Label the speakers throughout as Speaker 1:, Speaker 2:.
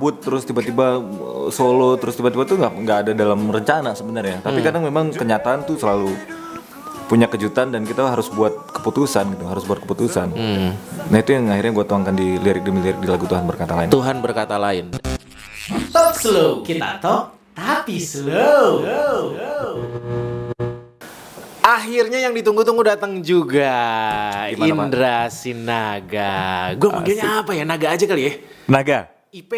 Speaker 1: cabut terus tiba-tiba solo terus tiba-tiba tuh nggak ada dalam rencana sebenarnya. Tapi kadang memang kenyataan tuh selalu punya kejutan dan kita harus buat keputusan gitu, harus buat keputusan. Nah itu yang akhirnya gue tuangkan di lirik demi lirik di lagu Tuhan Berkata Lain.
Speaker 2: Tuhan berkata lain. Talk slow, kita talk tapi slow. Akhirnya yang ditunggu-tunggu datang juga.
Speaker 1: Gimana, Pak?
Speaker 2: Indra Sinaga. Gue manggilnya apa ya? Naga aja kali ya?
Speaker 1: Naga.
Speaker 2: IP.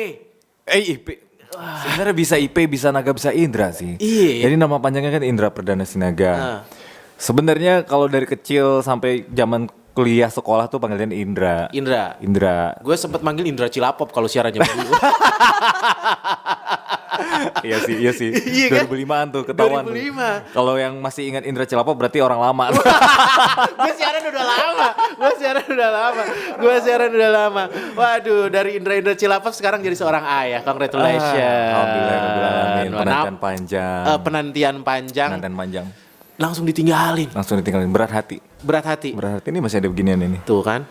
Speaker 1: IP. Sebenarnya bisa IP, bisa Naga, bisa Indra sih.
Speaker 2: Iya.
Speaker 1: Jadi nama panjangnya kan Indra Perdana Sinaga. Sebenarnya kalau dari kecil sampai zaman kuliah sekolah tuh panggilan Indra.
Speaker 2: Indra. Gue sempet manggil Indra Cilapop kalau siarannya dulu.
Speaker 1: Iya sih.
Speaker 2: Iya kan?
Speaker 1: 2005-an tuh ketahuan.
Speaker 2: 2005.
Speaker 1: Kalau yang masih ingat Indra Cilapop berarti orang lama.
Speaker 2: Gue siaran udah lama. Waduh, dari Indra Cilapop sekarang jadi seorang ayah. Congratulations.
Speaker 1: Alhamdulillah. Penantian panjang. Langsung ditinggalin. Berat hati ini masih ada beginian ini.
Speaker 2: Tuh kan.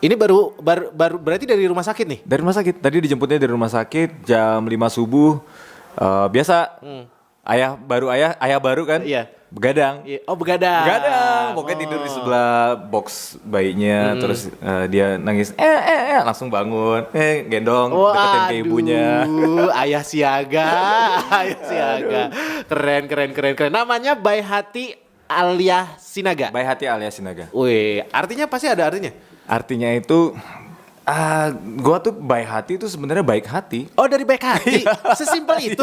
Speaker 2: Ini baru berarti dari rumah sakit nih?
Speaker 1: Dari rumah sakit. Tadi dijemputnya dari rumah sakit jam 5 subuh. Biasa ayah baru kan?
Speaker 2: Iya.
Speaker 1: Begadang.
Speaker 2: Oh, begadang.
Speaker 1: Pokoknya tidur di sebelah box bayinya. Terus dia nangis. Langsung bangun. Gendong. Deketin ke ibunya.
Speaker 2: Ayah siaga. Keren. Namanya Baik Hati alias Sinaga. Wih, artinya pasti ada artinya.
Speaker 1: Artinya itu gua tuh baik hati itu sebenarnya baik hati.
Speaker 2: Oh, dari baik hati. Sesimpel itu.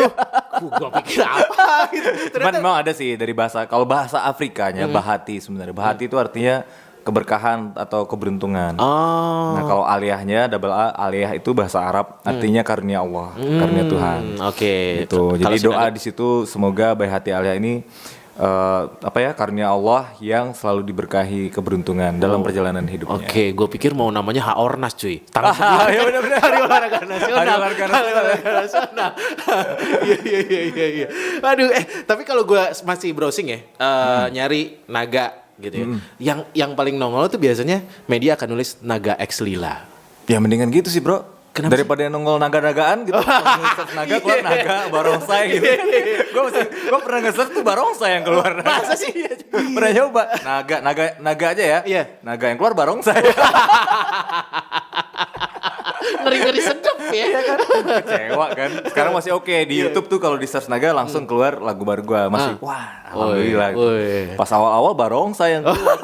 Speaker 2: Gua pikir apa gitu.
Speaker 1: Cuman memang ada sih dari bahasa, kalau bahasa Afrikanya bahati sebenarnya. Bahati itu artinya keberkahan atau keberuntungan.
Speaker 2: Oh.
Speaker 1: Nah, kalau aliyahnya double A, aliyah itu bahasa Arab artinya karunia Allah, karunia Tuhan.
Speaker 2: Oke.
Speaker 1: Gitu. Jadi doa di situ semoga baik hati aliyah ini karunia Allah yang selalu diberkahi keberuntungan dalam perjalanan hidupnya.
Speaker 2: Oke, gue pikir mau namanya Haornas cuy. Ya benar-benar Hari Olahraga Nasional. Iya. Aduh, tapi kalau gue masih browsing ya, nyari naga gitu ya. Yang paling nongol tuh biasanya media akan nulis Naga X Lila.
Speaker 1: Ya mendingan gitu sih, Bro. Kenapa daripada yang nongol naga-nagaan gitu. Nge-search naga keluar naga barongsai gitu. Gue pernah nge-search tuh barongsai yang keluar.
Speaker 2: Masa sih?
Speaker 1: Pernah coba. Naga aja ya.
Speaker 2: Iya.
Speaker 1: Naga yang keluar barongsai.
Speaker 2: Ngeri-ngeri sedep ya.
Speaker 1: Iya kan? Kecewa kan. Sekarang masih oke. Di YouTube tuh kalau di search naga langsung keluar lagu baru gue. Masih wah alhamdulillah. Pas awal-awal barongsai yang keluar.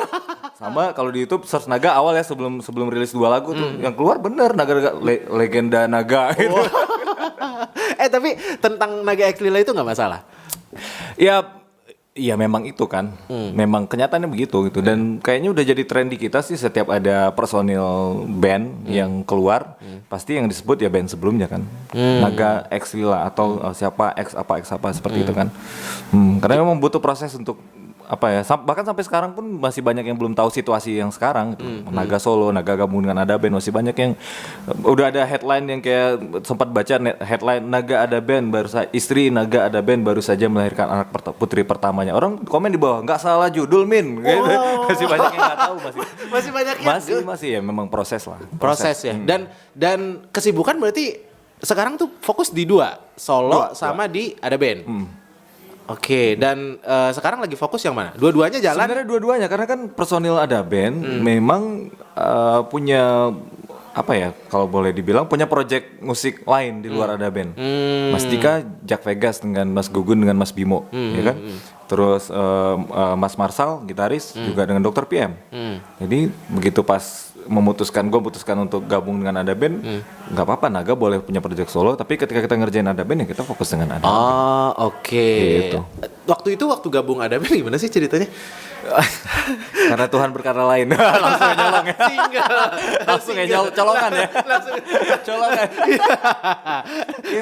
Speaker 1: Sama kalau di YouTube search naga awal ya sebelum rilis 2 lagu tuh yang keluar bener naga legenda naga gitu.
Speaker 2: Tapi tentang Naga X Lila itu nggak masalah.
Speaker 1: Ya memang itu kan, memang kenyataannya begitu gitu dan kayaknya udah jadi tren di kita sih setiap ada personil band yang keluar pasti yang disebut ya band sebelumnya kan, Naga X Lila atau siapa X apa seperti itu kan, karena memang butuh proses untuk bahkan sampai sekarang pun masih banyak yang belum tahu situasi yang sekarang gitu. Naga solo, naga gabung dengan ada band masih banyak yang udah ada headline yang kayak sempat baca headline naga ada band istri naga ada band baru saja melahirkan anak putri pertamanya. Orang komen di bawah nggak salah judul min. Gitu. Masih banyak yang nggak tahu
Speaker 2: masih banyak
Speaker 1: masih ya memang proses lah.
Speaker 2: Proses ya. Dan kesibukan berarti sekarang tuh fokus di 2 solo sama di ada band. Oke, dan sekarang lagi fokus yang mana? Dua-duanya jalan?
Speaker 1: Sebenarnya dua-duanya, karena kan personil ada band memang punya kalau boleh dibilang punya project musik lain di luar ada band. Mas Dika, Jack Vegas dengan Mas Gugun dengan Mas Bimo, ya kan? Terus Mas Marsal, gitaris juga dengan Dr. PM. Jadi begitu pas gue memutuskan untuk gabung dengan ada band, nggak apa-apa Naga boleh punya project solo, tapi ketika kita ngerjain ada band ya kita fokus dengan ada band.
Speaker 2: Oke.
Speaker 1: Gitu.
Speaker 2: Waktu gabung ada band gimana sih ceritanya?
Speaker 1: Karena Tuhan berkata lain. Langsung nyolong ya. Langsung colongan ya. Colongan.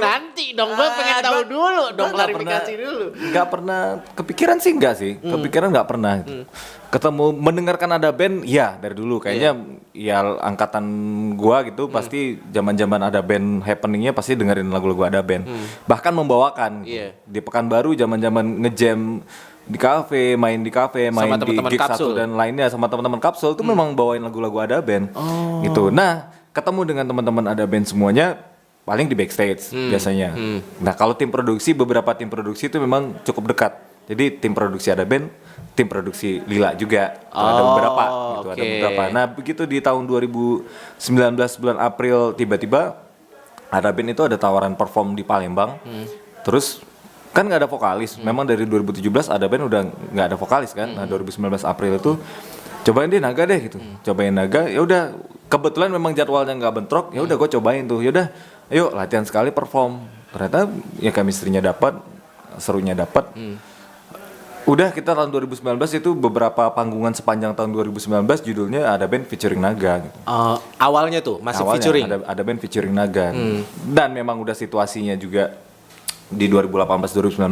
Speaker 2: Nanti dong, gue pengen tahu dulu dong, klarifikasi dulu.
Speaker 1: Nggak pernah kepikiran sih enggak sih. Kepikiran nggak pernah. Ketemu mendengarkan ada band ya dari dulu kayaknya ya angkatan gua gitu pasti zaman-zaman ada band happeningnya pasti dengerin lagu-lagu ada band. Bahkan membawakan di Pekanbaru zaman-zaman ngejam di kafe, main di gig satu dan lainnya sama teman-teman Kapsul tuh memang bawain lagu-lagu ada band gitu. Nah, ketemu dengan teman-teman ada band semuanya paling di backstage biasanya. Nah kalau beberapa tim produksi itu memang cukup dekat. Jadi tim produksi ada band, tim produksi Lila juga. Ada beberapa gitu, ada beberapa. Nah begitu di tahun 2019 bulan April tiba-tiba ada band itu ada tawaran perform di Palembang. Terus kan nggak ada vokalis. Memang dari 2017 ada band udah nggak ada vokalis kan. Nah 2019 April itu cobain deh Naga deh gitu. Cobain Naga, ya udah kebetulan memang jadwalnya nggak bentrok. Ya udah gue cobain tuh. Ya udah, ayo latihan sekali perform. Ternyata ya chemistry-nya dapat, serunya dapat. Udah kita tahun 2019 itu beberapa panggungan sepanjang tahun 2019 judulnya ada band featuring Naga gitu.
Speaker 2: Awalnya tuh masih
Speaker 1: Awalnya
Speaker 2: featuring.
Speaker 1: ada band featuring Naga. Dan memang udah situasinya juga di 2018-2019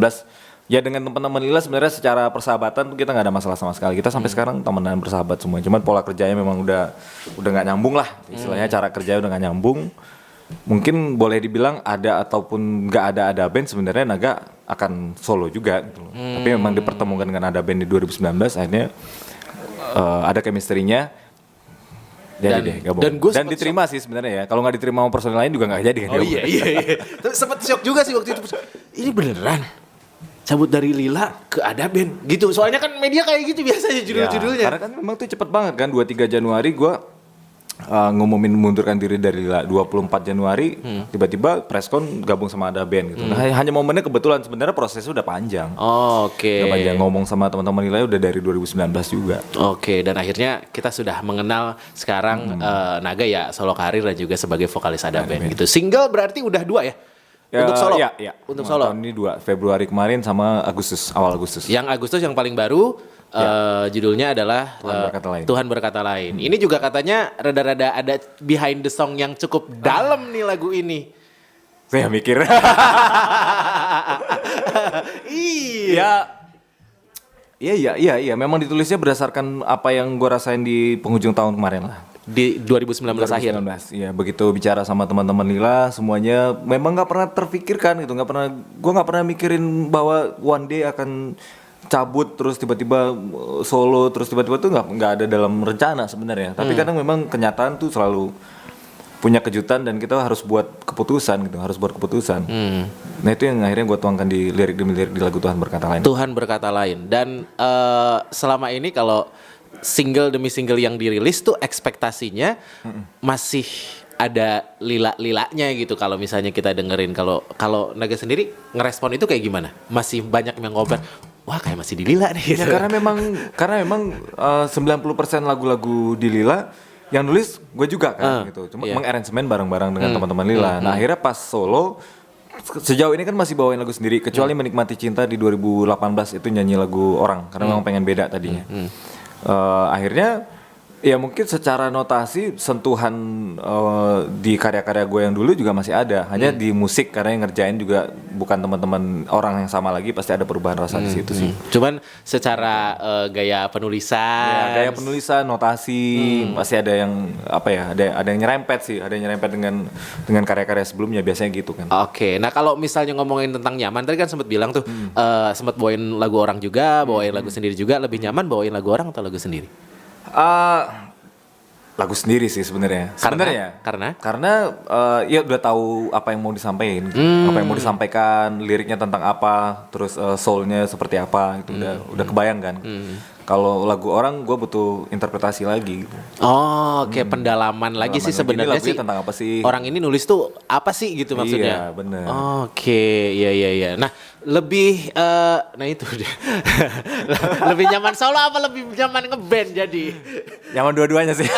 Speaker 1: ya dengan teman-teman Lila sebenarnya secara persahabatan kita nggak ada masalah sama sekali. Kita sampai sekarang temenan bersahabat semua. Cuman pola kerjanya memang udah nggak nyambung lah. Istilahnya cara kerjanya udah nggak nyambung. Mungkin boleh dibilang ada ataupun nggak ada band sebenarnya Naga akan solo juga gitu. Tapi memang dipertemukan dengan ada band di 2019 akhirnya ada chemistry-nya. Jadi deh gabung. Dan diterima sih sebenarnya ya. Kalau nggak diterima sama personil lain juga nggak jadi kan.
Speaker 2: Oh iya. Tapi sempet shock juga sih waktu itu. Ini beneran cabut dari Lila ke ada band gitu. Soalnya kan media kayak gitu biasanya judul-judulnya.
Speaker 1: Karena kan memang tuh cepet banget kan 23 Januari gue ngumumin mundurkan diri dari Lila. 24 Januari tiba-tiba preskon gabung sama ada band gitu. Nah, hanya momennya kebetulan sebenarnya prosesnya udah panjang.
Speaker 2: Oke.
Speaker 1: Udah panjang ngomong sama teman-teman Lila udah dari 2019 juga.
Speaker 2: Oke, dan akhirnya kita sudah mengenal sekarang Naga ya solo karir dan juga sebagai vokalis ada band gitu. Single berarti udah 2 ya? Untuk solo?
Speaker 1: Iya.
Speaker 2: Untuk solo?
Speaker 1: Tahun ini 2, Februari kemarin sama awal Agustus.
Speaker 2: Yang Agustus yang paling baru, judulnya adalah Tuhan Berkata Lain. Ini juga katanya rada-rada ada behind the song yang cukup dalam nih lagu ini.
Speaker 1: Saya mikir. Iya. Memang ditulisnya berdasarkan apa yang gue rasain di penghujung tahun kemarin lah.
Speaker 2: Di 2019 akhir.
Speaker 1: Iya, begitu bicara sama teman-teman Lila, semuanya memang nggak pernah terfikirkan gitu, gue nggak pernah mikirin bahwa one day akan cabut terus tiba-tiba solo terus tiba-tiba tuh nggak ada dalam rencana sebenarnya. Tapi kadang memang kenyataan tuh selalu punya kejutan dan kita harus buat keputusan gitu, Nah itu yang akhirnya gue tuangkan di lirik demi lirik di lagu Tuhan Berkata Lain.
Speaker 2: Tuhan Berkata Lain. Dan selama ini kalau single demi single yang dirilis tuh ekspektasinya masih ada lila-lilanya gitu. Kalau misalnya kita dengerin, kalau Naga sendiri ngerespon itu kayak gimana? Masih banyak yang ngobrol, wah kayak masih di Lila nih gitu.
Speaker 1: Ya, karena memang 90% lagu-lagu di Lila yang nulis gue juga kan gitu. Cuma mengaransemen bareng-bareng dengan teman-teman Lila. Nah akhirnya pas solo sejauh ini kan masih bawain lagu sendiri kecuali Menikmati Cinta di 2018 itu nyanyi lagu orang karena memang pengen beda tadinya. Akhirnya ya mungkin secara notasi sentuhan di karya-karya gue yang dulu juga masih ada, hanya di musik karena yang ngerjain juga bukan teman-teman orang yang sama lagi, pasti ada perubahan rasa di situ sih.
Speaker 2: Cuman secara gaya penulisan,
Speaker 1: notasi pasti ada yang ada yang nyerempet dengan karya-karya sebelumnya biasanya gitu kan.
Speaker 2: Oke, nah kalau misalnya ngomongin tentang nyaman, tadi kan sempat bilang tuh sempat bawain lagu orang juga, bawain lagu sendiri juga, lebih nyaman bawain lagu orang atau lagu sendiri?
Speaker 1: Lagu sendiri sih sebenarnya. Karena ya udah tahu apa yang mau disampaikan, apa yang mau disampaikan, liriknya tentang apa, terus soulnya seperti apa, itu udah kebayang kan. Kalau lagu orang gue butuh interpretasi lagi.
Speaker 2: Oh, kayak pendalaman lagi sih sebenarnya sih.
Speaker 1: Tentang apa sih?
Speaker 2: Orang ini nulis tuh apa sih gitu maksudnya?
Speaker 1: Iya, benar.
Speaker 2: Oke, iya. Nah, lebih nah itu dia. Lebih nyaman solo apa lebih nyaman ngeband jadi?
Speaker 1: Nyaman dua-duanya sih.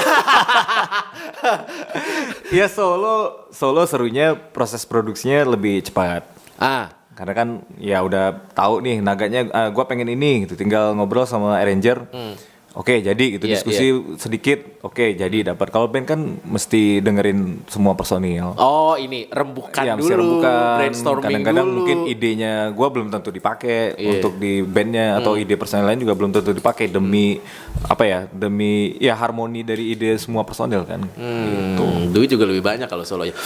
Speaker 1: Ya solo serunya proses produksinya lebih cepat. Karena kan ya udah tahu nih naganya gue pengen ini gitu, tinggal ngobrol sama arranger. Oke, jadi gitu diskusi sedikit. Oke, jadi dapat. Kalau band kan mesti dengerin semua personil.
Speaker 2: Oh, ini rembukan dulu, brainstorming
Speaker 1: kadang-kadang
Speaker 2: dulu.
Speaker 1: mungkin idenya gue belum tentu dipakai untuk di bandnya atau ide personil lain juga belum tentu dipakai demi harmoni dari ide semua personil kan. Gitu.
Speaker 2: Duit juga lebih banyak kalau solo ya.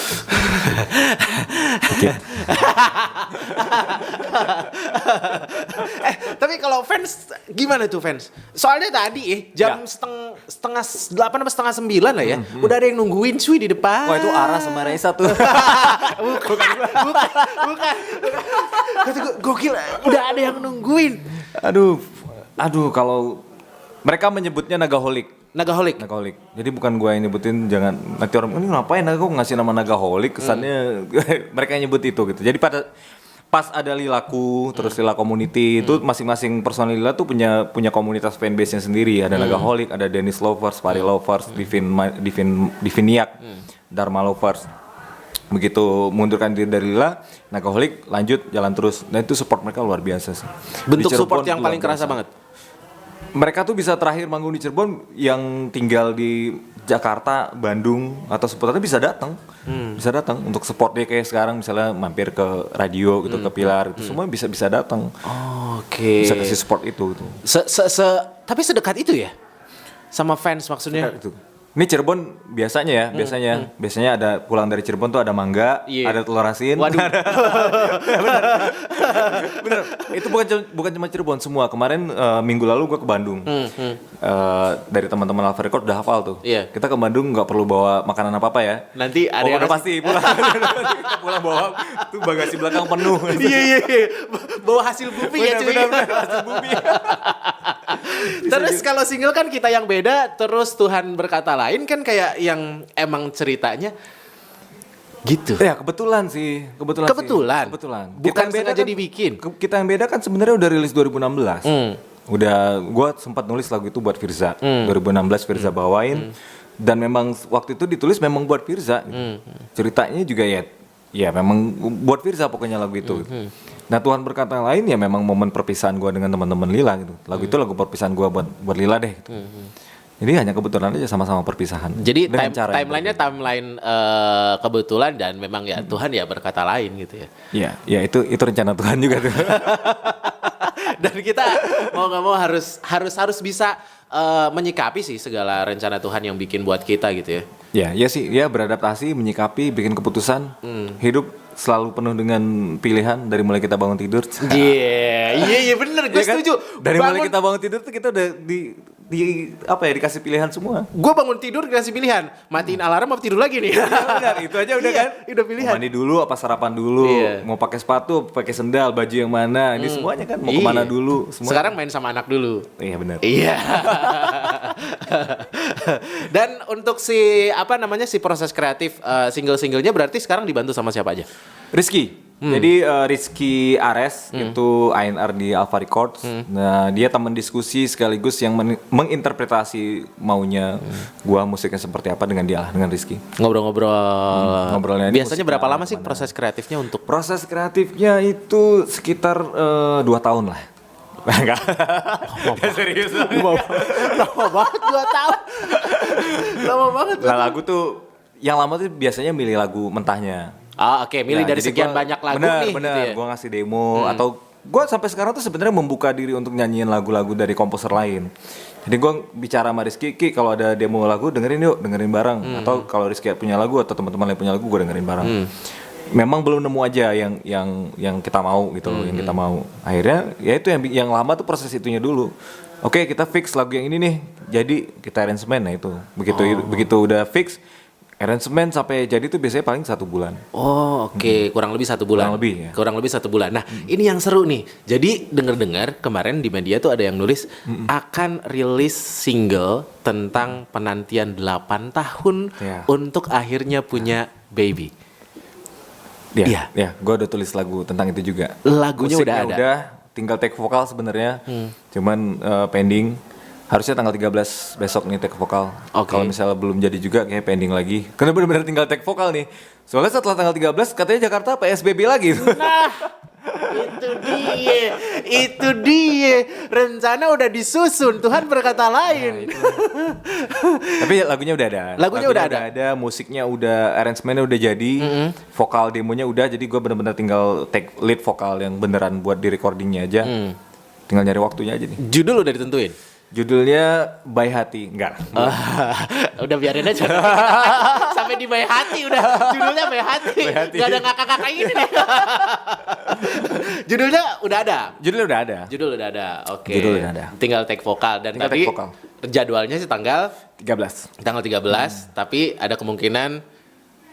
Speaker 2: Tapi kalau fans gimana tuh fans? Soalnya tadi jam setengah 8 apa setengah 9 lah ya. Udah ada yang nungguin cuy di depan.
Speaker 1: Wah itu Ara sama Raisa tuh.
Speaker 2: bukan. Kata gue, gokil, udah ada yang nungguin.
Speaker 1: Aduh kalau mereka menyebutnya nagaholik. Nagaholik. Jadi bukan gue yang nyebutin, jangan nanti orang ini ngapain kok ngasih nama nagaholik, kesannya mereka yang nyebut itu gitu. Jadi pas ada Lilaku, terus Lila Community itu masing-masing personil Lila tuh punya komunitas fanbase-nya sendiri. Ada Nagaholik, ada Dennis Lovers, Pari Lovers, Diviniak, Dharma Lovers. Begitu mengundurkan diri dari Lila, Nagaholik lanjut jalan terus. Dan itu support mereka luar biasa sih.
Speaker 2: Bentuk
Speaker 1: Di Cirebon
Speaker 2: support yang paling kerasa banget.
Speaker 1: Mereka tuh bisa terakhir manggung di Cirebon, yang tinggal di Jakarta, Bandung atau seputarnya bisa datang. Bisa datang untuk support dia kayak sekarang misalnya mampir ke radio gitu, ke Pilar itu semua bisa datang.
Speaker 2: Oke.
Speaker 1: Bisa kasih support itu gitu.
Speaker 2: Tapi sedekat itu ya? Sama fans maksudnya?
Speaker 1: Itu. Ini Cirebon biasanya ada pulang dari Cirebon tuh ada mangga, ada telur asin.
Speaker 2: Waduh.
Speaker 1: Bener. Itu bukan cuma Cirebon, semua. Kemarin minggu lalu gue ke Bandung. Dari teman-teman Alpha Record udah hafal tuh.
Speaker 2: Iya.
Speaker 1: Kita ke Bandung nggak perlu bawa makanan apa-apa ya.
Speaker 2: Nanti ada yang
Speaker 1: udah pasti pulang. Kita pulang bawa tuh bagasi belakang penuh.
Speaker 2: Iya. Bawa hasil bumi ya cuy.
Speaker 1: Bener, hasil bumi.
Speaker 2: Terus kalau single kan kita yang beda, terus Tuhan berkata lain kan kayak yang emang ceritanya gitu.
Speaker 1: Ya kebetulan sih.
Speaker 2: Kebetulan. Bukan sengaja dibikin.
Speaker 1: Kita yang beda kan sebenarnya udah rilis 2016. Udah, gue sempat nulis lagu itu buat Firza. 2016 Firza bawain. Dan memang waktu itu ditulis memang buat Firza. Ceritanya juga ya memang buat Firza pokoknya lagu itu. Nah Tuhan berkata lain ya memang momen perpisahan gue dengan teman-teman Lila gitu. Lagu itu lagu perpisahan gue buat Lila deh. Gitu. Jadi hanya kebetulan aja sama-sama perpisahan.
Speaker 2: Jadi timelinenya timeline kebetulan dan memang ya Tuhan ya berkata lain gitu ya.
Speaker 1: Iya, ya itu rencana Tuhan juga tuh.
Speaker 2: Dan kita mau nggak mau harus bisa menyikapi sih segala rencana Tuhan yang bikin buat kita gitu ya.
Speaker 1: Ya sih, ya beradaptasi, menyikapi, bikin keputusan. Hidup selalu penuh dengan pilihan dari mulai kita bangun tidur.
Speaker 2: Iya bener, gue setuju.
Speaker 1: Dari mulai kita bangun tidur tuh kita udah dikasih pilihan semua.
Speaker 2: Gue bangun tidur dikasih pilihan, matiin alarm apa tidur lagi nih.
Speaker 1: Benar, itu aja udah kan.
Speaker 2: Udah pilihan.
Speaker 1: Mau mandi dulu apa sarapan dulu, mau pakai sepatu, pakai sendal, baju yang mana, ini semuanya kan mau kemana dulu. Semua.
Speaker 2: Sekarang main sama anak dulu.
Speaker 1: Iya benar.
Speaker 2: Iya. Dan untuk si proses kreatif single-singlenya berarti sekarang dibantu sama siapa aja?
Speaker 1: Rizky. Jadi Rizky Ares itu A&R di Alpha Records. Nah, dia teman diskusi sekaligus yang menginterpretasi maunya gua musiknya seperti apa dengan dia lah, dengan Rizky.
Speaker 2: Ngobrol-ngobrol.
Speaker 1: Ngobrolnya
Speaker 2: biasanya berapa lama sih proses kreatifnya untuk?
Speaker 1: Proses kreatifnya itu sekitar 2 tahun lah. Enggak. Serius.
Speaker 2: Lama banget 2 tahun. Lama banget.
Speaker 1: Nah, lagu tuh yang lama tuh biasanya milih lagu mentahnya.
Speaker 2: Oke, milih dari sekian banyak lagu nih.
Speaker 1: Bener,
Speaker 2: gitu ya?
Speaker 1: gue ngasih demo atau gue sampai sekarang tuh sebenarnya membuka diri untuk nyanyiin lagu-lagu dari komposer lain. Jadi gue bicara sama Rizky, kalau ada demo lagu dengerin bareng. Atau kalau Rizky punya lagu atau teman-teman lain punya lagu gue dengerin bareng. Memang belum nemu aja yang kita mau gitu loh, yang kita mau. Akhirnya ya itu yang lama tuh proses itunya dulu. Oke, kita fix lagu yang ini nih, jadi kita aransemen. Nah itu begitu udah fix. Arrangement sampai jadi tuh biasanya paling 1 bulan.
Speaker 2: Oke. Kurang lebih 1 bulan. Kurang lebih 1 bulan. Nah, ini yang seru nih. Jadi dengar kemarin di media tuh ada yang nulis akan rilis single tentang penantian 8 tahun untuk akhirnya punya baby.
Speaker 1: Iya. Gue udah tulis lagu tentang itu juga.
Speaker 2: Lagunya
Speaker 1: musiknya
Speaker 2: udah ada.
Speaker 1: Udah, tinggal take vokal sebenarnya. Cuman pending. Harusnya tanggal 13 besok nih take vokal. Kalau misalnya belum jadi juga kayak pending lagi. Karena benar-benar tinggal take vokal nih. Soalnya setelah tanggal 13 katanya Jakarta PSBB lagi.
Speaker 2: Nah, itu dia. Rencana udah disusun, Tuhan berkata lain.
Speaker 1: Tapi lagunya udah ada.
Speaker 2: Lagunya udah
Speaker 1: ada, musiknya udah, arrangementnya udah jadi, vokal demonya udah. Jadi gue benar-benar tinggal take lead vokal yang beneran buat di recordingnya aja. Tinggal nyari waktunya aja nih.
Speaker 2: Judul udah ditentuin?
Speaker 1: Judulnya By Hati, enggak.
Speaker 2: Udah biarin aja. Sampai di By Hati udah. Judulnya By Hati. Gak ada ngakak-ngakak ini nih. Judulnya udah ada.
Speaker 1: Judul udah ada.
Speaker 2: Oke.
Speaker 1: Judul udah ada.
Speaker 2: Tinggal take vokal dan
Speaker 1: Tinggal
Speaker 2: tadi
Speaker 1: take vokal.
Speaker 2: jadwalnya sih tanggal
Speaker 1: 13.
Speaker 2: 13, tapi ada kemungkinan.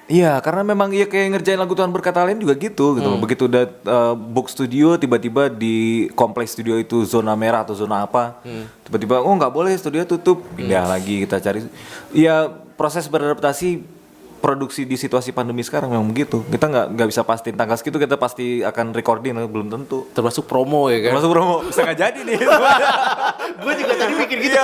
Speaker 1: Iya, karena memang ya kayak ngerjain lagu Tuhan Berkata Lain juga gitu loh. Begitu udah book studio, tiba-tiba di kompleks studio itu zona merah atau zona apa, tiba-tiba nggak boleh, studio tutup, pindah lagi, kita cari. Ya proses beradaptasi produksi di situasi pandemi sekarang memang begitu. Kita nggak bisa pastiin tanggal segitu kita pasti akan recording, belum tentu.
Speaker 2: Termasuk promo ya kan?
Speaker 1: Masuk promo bisa nggak jadi nih.
Speaker 2: Gue juga tadi mikir gitu.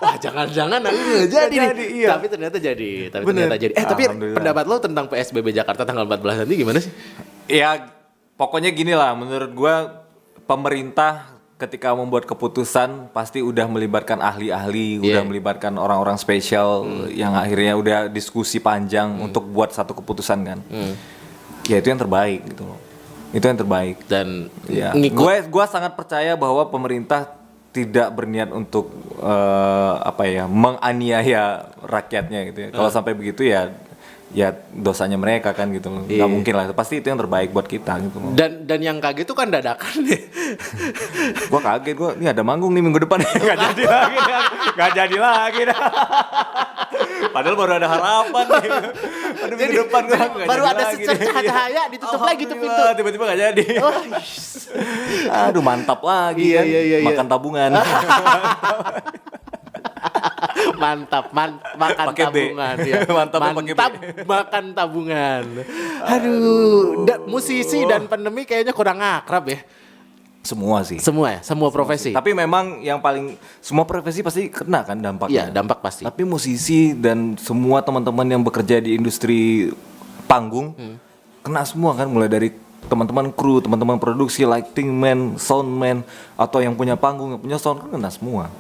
Speaker 2: Wah, jangan-jangan nanti nggak jadi nih.
Speaker 1: Iya.
Speaker 2: Tapi ternyata jadi.
Speaker 1: Bener.
Speaker 2: Ternyata jadi. Tapi
Speaker 1: Alhamdulillah.
Speaker 2: pendapat lo tentang PSBB Jakarta tanggal 14 nanti gimana sih?
Speaker 1: Ya pokoknya gini lah, menurut gua pemerintah ketika membuat keputusan pasti udah melibatkan ahli-ahli, udah melibatkan orang-orang spesial yang akhirnya udah diskusi panjang untuk buat satu keputusan kan. Ya itu yang terbaik gitu loh. Itu yang terbaik.
Speaker 2: Dan
Speaker 1: Ya.
Speaker 2: ngikut.
Speaker 1: Gua sangat percaya bahwa pemerintah tidak berniat untuk menganiaya rakyatnya gitu ya. Kalau sampai begitu ya dosanya mereka kan gitu loh. Nggak mungkin lah. Pasti itu yang terbaik buat kita gitu loh.
Speaker 2: Dan yang kaget tuh kan dadakan deh.
Speaker 1: Gua kaget, ini ada manggung nih minggu depan. Nggak jadi lagi dah. Nggak jadi lagi dah. Padahal baru ada harapan nih. Aduh, minggu depan gua nggak
Speaker 2: Baru
Speaker 1: jadi
Speaker 2: ada
Speaker 1: lagi
Speaker 2: secercah
Speaker 1: nih.
Speaker 2: cahaya ditutup lagi tuh pintu.
Speaker 1: Alhamdulillah, tiba-tiba nggak jadi.
Speaker 2: Oh,
Speaker 1: Aduh mantap lagi
Speaker 2: Iya,
Speaker 1: kan.
Speaker 2: iya.
Speaker 1: Makan tabungan.
Speaker 2: makan
Speaker 1: Pakai B.
Speaker 2: tabungan ya.
Speaker 1: Mantapnya pakai B.
Speaker 2: Makan tabungan. Aduh, musisi dan pandemi kayaknya kurang akrab ya.
Speaker 1: Semua sih.
Speaker 2: Semua ya, semua profesi.
Speaker 1: Tapi memang yang paling semua profesi pasti kena kan dampaknya.
Speaker 2: Iya, dampak pasti.
Speaker 1: Tapi musisi dan semua teman-teman yang bekerja di industri panggung kena semua kan, mulai dari teman-teman kru, teman-teman produksi, lighting man, sound man, atau yang punya panggung, yang punya sound kan kena semua.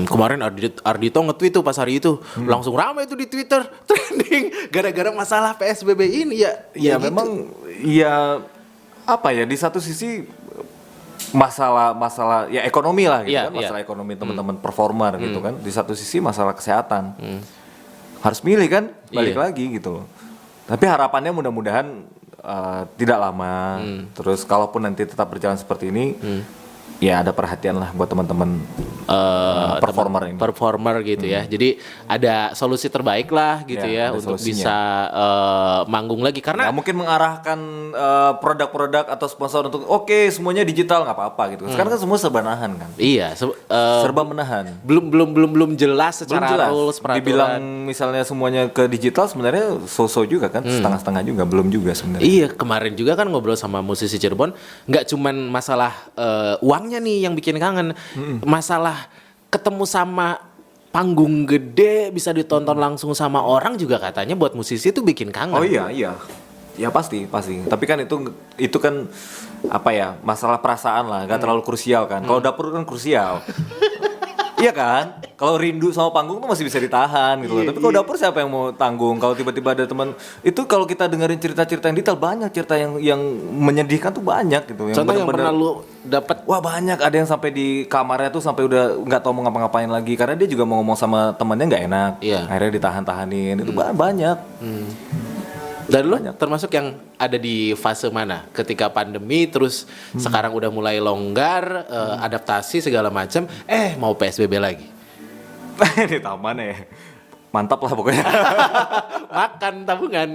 Speaker 2: Kemarin Ardito nge-tweet tuh pas hari itu langsung ramai tuh di Twitter trending gara-gara masalah PSBB ini ya.
Speaker 1: Ya
Speaker 2: gitu.
Speaker 1: memang ya apa ya, di satu sisi masalah ya ekonomi lah gitu
Speaker 2: Iya,
Speaker 1: kan, masalah
Speaker 2: iya.
Speaker 1: ekonomi teman-teman performer gitu kan. Di satu sisi masalah kesehatan. Harus milih kan, balik
Speaker 2: Iya.
Speaker 1: lagi gitu loh. Tapi harapannya mudah-mudahan tidak lama. Terus kalaupun nanti tetap berjalan seperti ini, ya ada perhatian lah buat teman-teman performer ini.
Speaker 2: Performer gitu ya. Jadi ada solusi terbaik lah gitu
Speaker 1: Ya,
Speaker 2: ya
Speaker 1: ada
Speaker 2: untuk
Speaker 1: solusinya.
Speaker 2: bisa manggung lagi
Speaker 1: Ya,
Speaker 2: karena
Speaker 1: mungkin mengarahkan produk-produk atau sponsor untuk oke, semuanya digital nggak apa-apa gitu. Sekarang kan semua serba nahan kan.
Speaker 2: iya
Speaker 1: Serba menahan.
Speaker 2: belum jelas secara
Speaker 1: Belum jelas.
Speaker 2: rules peraturan.
Speaker 1: Dibilang misalnya semuanya ke digital sebenarnya so-so juga kan, setengah-setengah juga, belum juga sebenarnya.
Speaker 2: Iya, kemarin juga kan ngobrol sama musisi Cirebon, nggak cuman masalah uangnya nih yang bikin kangen, masalah ketemu sama panggung gede bisa ditonton langsung sama orang juga katanya buat musisi itu bikin kangen.
Speaker 1: Oh iya. Ya pasti. Tapi kan itu kan apa ya, masalah perasaan lah, gak terlalu krusial kan. Kalau dapur kan krusial. Iya kan? Kalau rindu sama panggung tuh masih bisa ditahan gitu loh. Tapi kalau dapur siapa yang mau tanggung? Kalau tiba-tiba ada teman, itu kalau kita dengerin cerita-cerita yang detail, banyak cerita yang menyedihkan tuh banyak gitu.
Speaker 2: Contoh yang
Speaker 1: bener-bener-
Speaker 2: pernah lu dapat.
Speaker 1: Wah banyak, ada yang sampai di kamarnya tuh sampai udah nggak tahu mau ngapa-ngapain lagi karena dia juga mau ngomong sama temannya nggak enak.
Speaker 2: Iya.
Speaker 1: Akhirnya ditahan-tahanin. Itu banyak.
Speaker 2: Dan lu termasuk yang ada di fase mana? Ketika pandemi terus sekarang udah mulai longgar, adaptasi segala macam, mau PSBB lagi.
Speaker 1: Ini taman ya. Mantap lah pokoknya.
Speaker 2: Makan tabungan.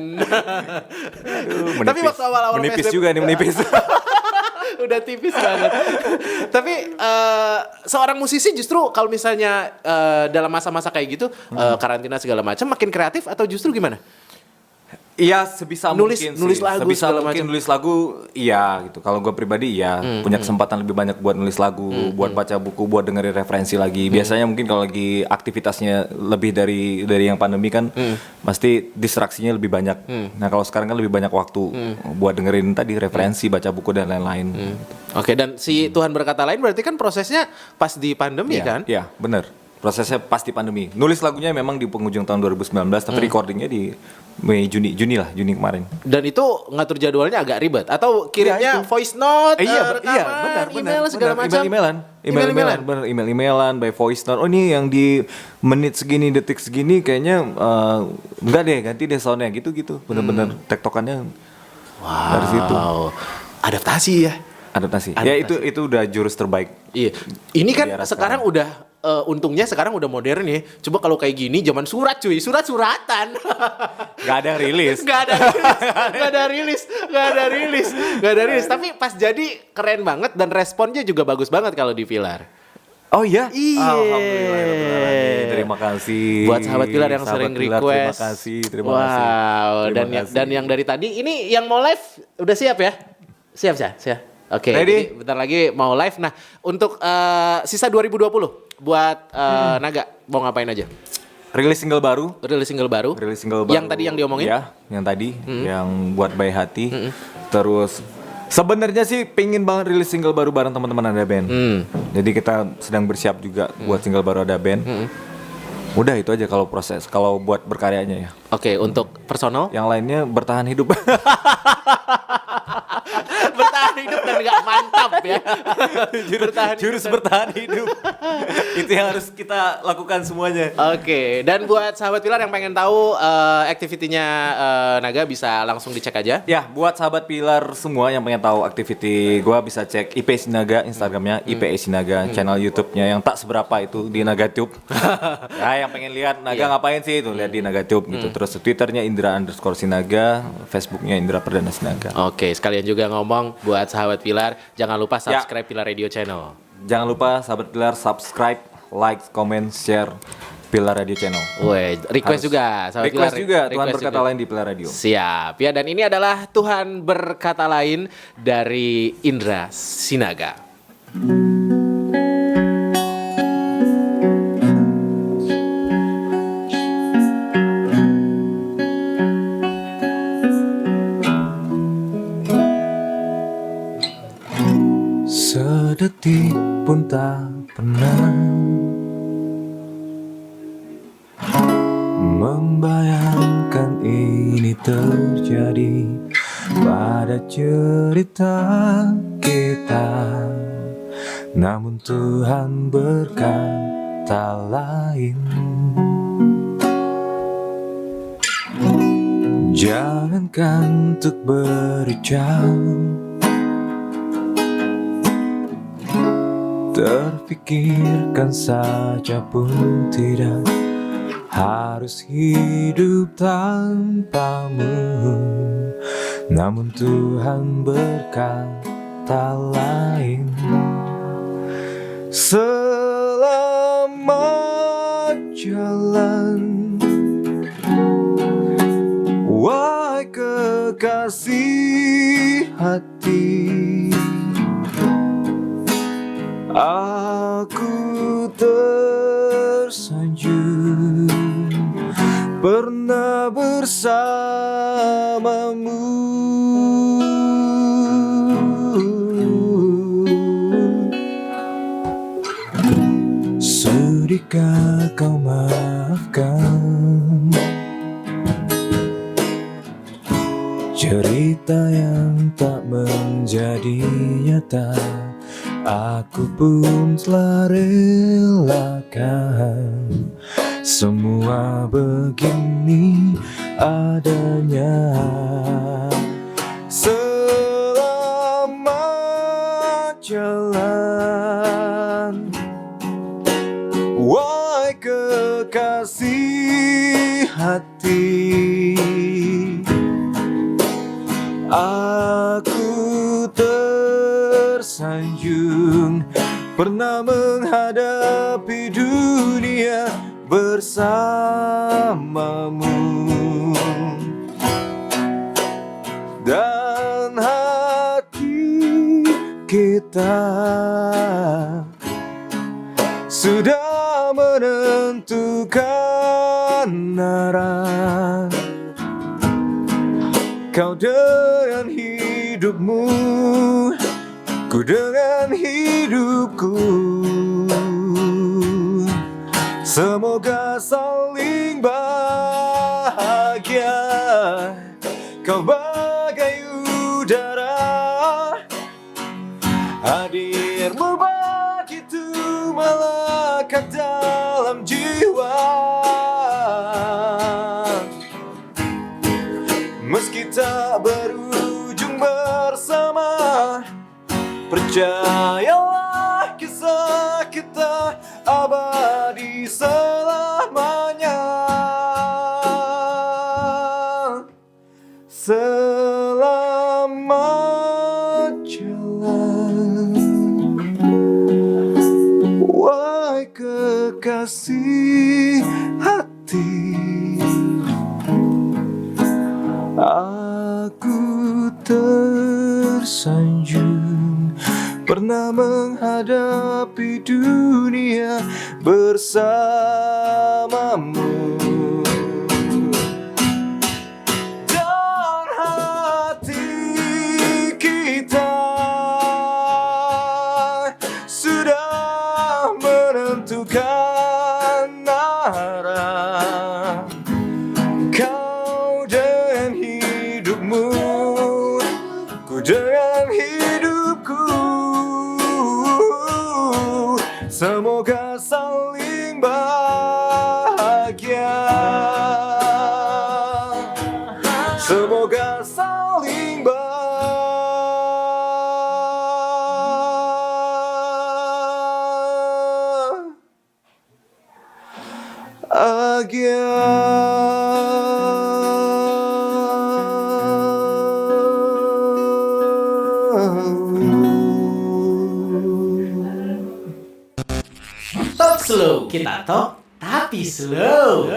Speaker 1: Menipis.
Speaker 2: Tapi waktu awal-awal
Speaker 1: menipis
Speaker 2: PSBB
Speaker 1: juga nih, menipis.
Speaker 2: Udah tipis banget. Tapi seorang musisi justru kalau misalnya dalam masa-masa kayak gitu, karantina segala macam makin kreatif atau justru gimana?
Speaker 1: Iya sebisa
Speaker 2: Nulis-
Speaker 1: mungkin
Speaker 2: nulis
Speaker 1: sih.
Speaker 2: lagu
Speaker 1: Sebisa
Speaker 2: segala
Speaker 1: mungkin
Speaker 2: macam.
Speaker 1: nulis lagu iya gitu. Kalau gue pribadi iya punya kesempatan lebih banyak buat nulis lagu, buat baca buku, buat dengerin referensi lagi. Biasanya mungkin kalau lagi aktivitasnya lebih dari yang pandemi kan pasti distraksinya lebih banyak. Nah, kalau sekarang kan lebih banyak waktu buat dengerin tadi referensi, baca buku dan lain-lain.
Speaker 2: Oke, dan si Tuhan Berkata Lain berarti kan prosesnya pas di pandemi
Speaker 1: Iya,
Speaker 2: kan?
Speaker 1: Iya, bener. Prosesnya pasti pandemi. Nulis lagunya memang di penghujung tahun 2019, tapi recordingnya di Juni kemarin.
Speaker 2: Dan itu ngatur jadwalnya agak ribet atau kirimnya
Speaker 1: Iya, itu.
Speaker 2: voice note,
Speaker 1: Iya,
Speaker 2: rekaman, email segala macam.
Speaker 1: Email-emailan, email-emailan by voice note. Oh ini yang di menit segini, detik segini kayaknya enggak deh, ganti deh soundnya gitu-gitu. Bener-bener tektokannya dari situ.
Speaker 2: Wow, adaptasi ya.
Speaker 1: Adaptasi. Ya itu udah jurus terbaik.
Speaker 2: Iya. Ini kan
Speaker 1: Di era
Speaker 2: sekarang udah untungnya sekarang udah modern ya. Coba kalau kayak gini zaman surat cuy, surat-suratan.
Speaker 1: Gak ada yang rilis.
Speaker 2: Gak ada rilis. Tapi pas jadi keren banget dan responnya juga bagus banget kalau di Pilar.
Speaker 1: Oh iya?
Speaker 2: Iya.
Speaker 1: Alhamdulillah. Terima kasih.
Speaker 2: Buat sahabat Pilar yang
Speaker 1: Sahabat
Speaker 2: sering
Speaker 1: Pilar,
Speaker 2: request.
Speaker 1: Terima kasih.
Speaker 2: Wow, dan yang dari tadi ini yang mau live udah siap ya? Siap. Oke,
Speaker 1: Ready?
Speaker 2: jadi bentar lagi mau live. Nah, untuk sisa 2020 buat Naga mau ngapain aja?
Speaker 1: Rilis single baru.
Speaker 2: Yang tadi yang diomongin?
Speaker 1: Ya, yang tadi, yang buat baik hati. Terus sebenarnya sih pingin banget rilis single baru bareng teman-teman Ada Band. Jadi kita sedang bersiap juga buat single baru Ada Band. Udah itu aja kalau proses, kalau buat berkaryanya ya.
Speaker 2: Oke, untuk personal?
Speaker 1: Yang lainnya bertahan hidup.
Speaker 2: Bertahan hidup dan gak mantap ya.
Speaker 1: Jurus bertahan hidup. Itu yang harus kita lakukan semuanya.
Speaker 2: Oke, dan buat sahabat Pilar yang pengen tahu aktivitinya Naga bisa langsung dicek aja.
Speaker 1: Ya, buat sahabat Pilar semua yang pengen tahu aktiviti gua bisa cek IP Sinaga Instagramnya, IP Sinaga, channel YouTube-nya yang tak seberapa itu di NagaTube. Ya, yang pengen lihat Naga ngapain sih itu lihat di NagaTube gitu. Terus Twitternya Indra_Sinaga, Facebooknya Indra Perdana Sinaga.
Speaker 2: Oke, sekalian juga ngomong buat sahabat Pilar, jangan lupa subscribe Pilar Radio Channel.
Speaker 1: Jangan lupa sahabat Pilar subscribe, like, comment, share Pilar Radio Channel.
Speaker 2: Woi, request juga sahabat Pilar.
Speaker 1: Request juga Tuhan berkata lain di Pilar Radio.
Speaker 2: Siap. Ya, dan ini adalah Tuhan berkata lain dari Indra Sinaga.
Speaker 1: Sedetik pun tak pernah membayangkan ini terjadi pada cerita kita. Namun Tuhan berkata lain. Jangankan untuk berucap, terfikirkan saja pun tidak harus hidup tanpamu. Namun Tuhan berkata lain. Selama jalan, wahai kekasih hati, aku tersanjung pernah bersamamu. Sudikah kau maafkan cerita yang tak menjadi nyata? Aku pun telah relakan semua begini adanya. Selama jalan, wahai kekasih hati, aku tersanjung pernah menghadapi dunia bersamamu. Dan hati kita sudah menentukan arah. Kau dengan hidupmu, ku dengan hidupku. Semoga saling bahagia. Kau bagai udara, hadirmu begitu melekat dalam jiwa. Meski tak berujung bersama, percayalah kisah kita abadi. kekasih hati, aku tersanjung pernah menghadapi dunia bersamamu. Dan hati kita sudah menentukan arah. Kau dengan hidupmu, ku dengan hidupku. Semoga saling bahagia. Semoga saling bahagia.
Speaker 2: Talk slow, kita talk tapi slow.